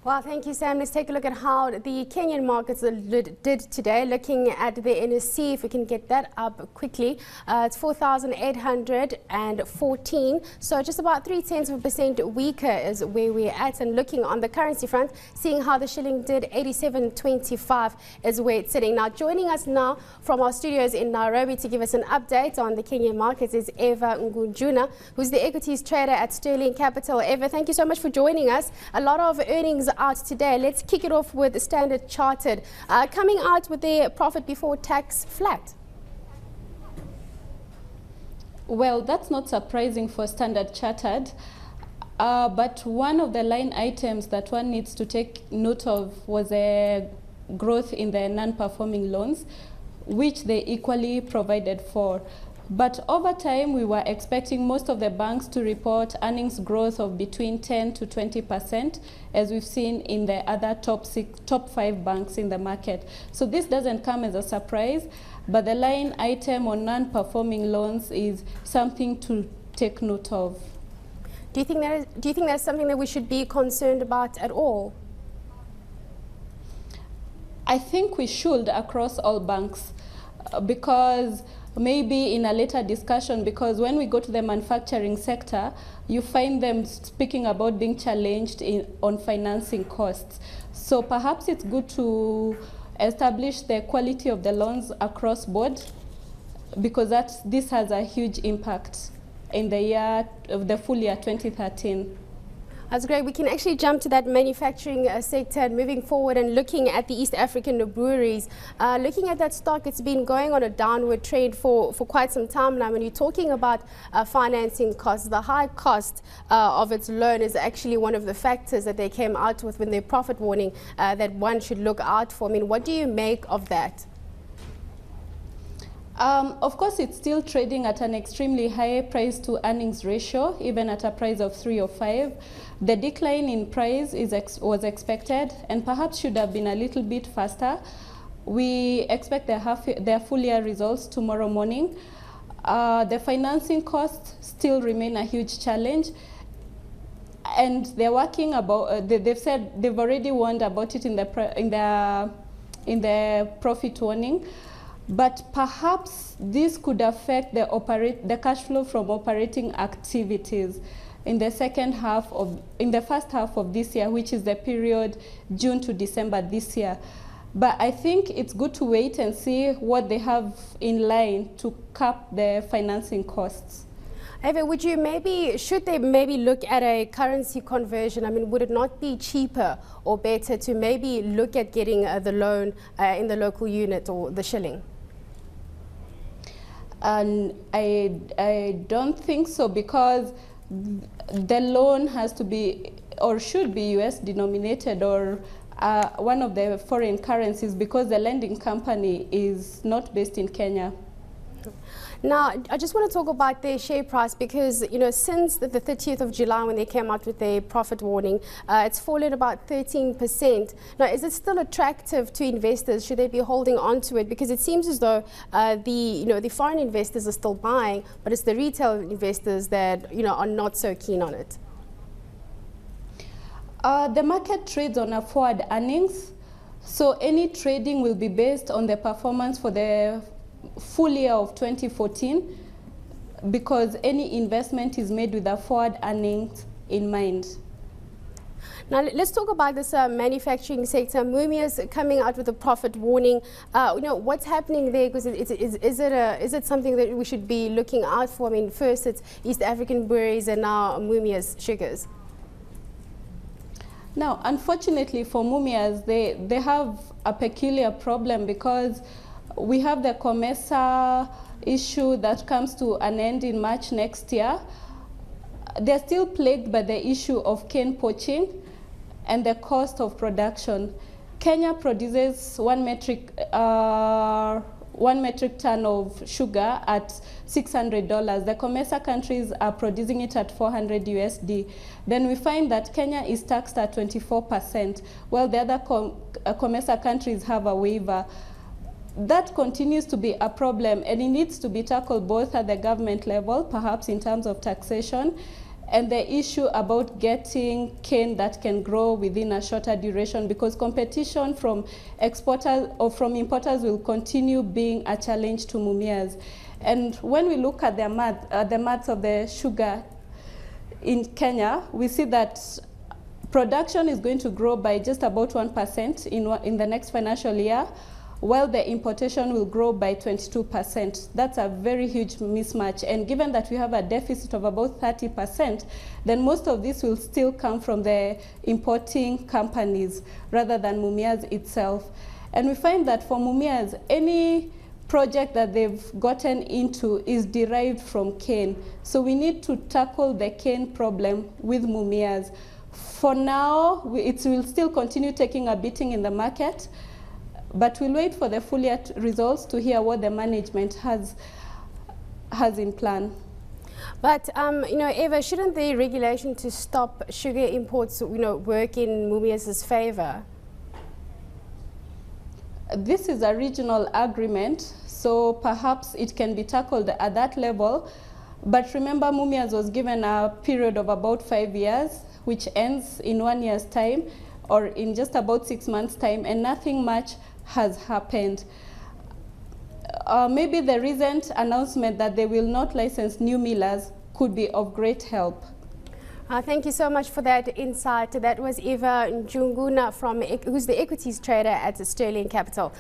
Well, thank you, Sam. Let's take a look at how the Kenyan markets did today. Looking at the NSC, if we can get that up quickly, it's 4,814. So just about 0.3% weaker is where we're at. And looking on the currency front, seeing how the shilling did, 87.25 is where it's sitting. Now, joining us now from our studios in Nairobi to give us an update on the Kenyan markets is Eva Ngunjuna, who's the equities trader at Sterling Capital. Eva, thank you so much for joining us. A lot of earnings out today. Let's kick it off with Standard Chartered coming out with their profit before tax flat. Well, that's not surprising for Standard Chartered, but one of the line items that one needs to take note of was a growth in the non-performing loans, which they equally provided for. But over time, we were expecting most of the banks to report earnings growth of between 10 to 20%, as we've seen in the other top 5 banks in the market. So this doesn't come as a surprise, but the line item on non-performing loans is something to take note of. Do you think that's something that we should be concerned about at all? I think we should across all banks, because maybe in a later discussion, because when we go to the manufacturing sector, you find them speaking about being challenged on financing costs. So perhaps it's good to establish the quality of the loans across board, because this has a huge impact in the full year 2013. That's great. We can actually jump to that manufacturing sector and moving forward and looking at the East African breweries. Looking at that stock, it's been going on a downward trend for quite some time now. When you're talking about financing costs, the high cost of its loan is actually one of the factors that they came out with when their profit warning that one should look out for. I mean, what do you make of that? Of course, it's still trading at an extremely high price to earnings ratio, even at a price of 3 or 5. The decline in price was expected and perhaps should have been a little bit faster. We expect their full year results tomorrow morning. The financing costs still remain a huge challenge, and they're working about. They've said they've already warned about it in the profit warning. But perhaps this could affect the cash flow from operating activities in the first half of this year, which is the period June to December this year. But I think it's good to wait and see what they have in line to cap the financing costs. Eva, should they maybe look at a currency conversion? I mean, would it not be cheaper or better to maybe look at getting the loan in the local unit or the shilling? And I don't think so, because the loan has to be or should be US denominated or one of the foreign currencies, because the lending company is not based in Kenya. Now, I just want to talk about their share price, because, you know, since the 30th of July when they came out with their profit warning, it's fallen about 13%. Now, is it still attractive to investors? Should they be holding on to it? Because it seems as though the foreign investors are still buying, but it's the retail investors that, you know, are not so keen on it. The market trades on a forward earnings, so any trading will be based on the performance for the full year of 2014, because any investment is made with a forward earnings in mind. Now let's talk about this manufacturing sector. Mumia's coming out with a profit warning. You know, what's happening there? Because is it something that we should be looking out for? I mean, first it's East African breweries and now Mumia's sugars. Now, unfortunately for Mumia's, they have a peculiar problem, because we have the COMESA issue that comes to an end in March next year. They're still plagued by the issue of cane poaching and the cost of production. Kenya produces 1 metric ton of sugar at $600. The COMESA countries are producing it at 400 USD. Then we find that Kenya is taxed at 24%, while the other COMESA countries have a waiver. That continues to be a problem, and it needs to be tackled both at the government level, perhaps in terms of taxation, and the issue about getting cane that can grow within a shorter duration, because competition from exporters or from importers will continue being a challenge to Mumias. And when we look at the maths of the sugar in Kenya, we see that production is going to grow by just about 1% in the next financial year, while the importation will grow by 22%. That's a very huge mismatch. And given that we have a deficit of about 30%, then most of this will still come from the importing companies rather than Mumias itself. And we find that for Mumias, any project that they've gotten into is derived from cane. So we need to tackle the cane problem with Mumias. For now, it will still continue taking a beating in the market, but we'll wait for the full year results to hear what the management has in plan. But, Eva, shouldn't the regulation to stop sugar imports, work in Mumias' favor? This is a regional agreement, so perhaps it can be tackled at that level. But remember, Mumias was given a period of about 5 years, which ends in 1 year's time, or in just about 6 months' time, and nothing much has happened. Maybe the recent announcement that they will not license new millers could be of great help. Thank you so much for that insight. That was Eva Njunguna, who's the equities trader at Sterling Capital.